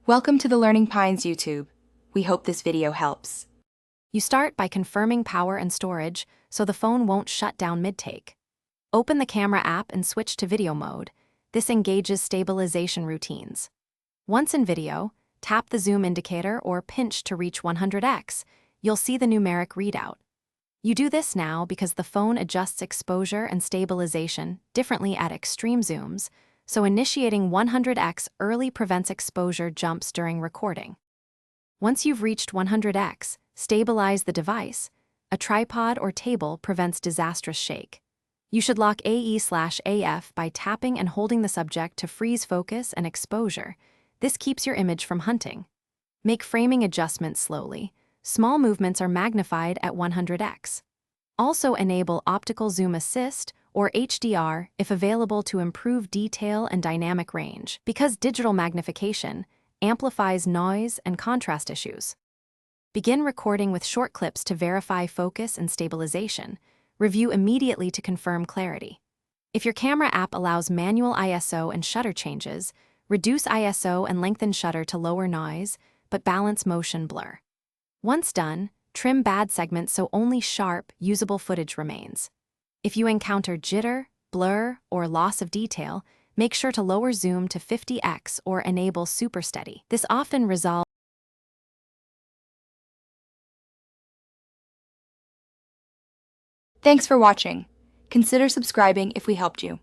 Welcome to the Learning Pines YouTube. We hope this video helps. You start by confirming power and storage so the phone won't shut down mid-take. Open the camera app and switch to video mode. This engages stabilization routines. Once in video, tap the zoom indicator or pinch to reach 100x. You'll see the numeric readout. You do this now because the phone adjusts exposure and stabilization differently at extreme zooms, so initiating 100x early prevents exposure jumps during recording. Once you've reached 100x, stabilize the device. A tripod or table prevents disastrous shake. You should lock AE/AF by tapping and holding the subject to freeze focus and exposure. This keeps your image from hunting. Make framing adjustments slowly. Small movements are magnified at 100x. Also enable optical zoom assist or HDR if available to improve detail and dynamic range, because digital magnification amplifies noise and contrast issues. Begin recording with short clips to verify focus and stabilization. Review immediately to confirm clarity. If your camera app allows manual ISO and shutter changes, reduce ISO and lengthen shutter to lower noise, but balance motion blur. Once done, trim bad segments so only sharp, usable footage remains. If you encounter jitter, blur, or loss of detail, make sure to lower zoom to 50x or enable super steady. This often resolves. Thanks for watching. Consider subscribing if we helped you.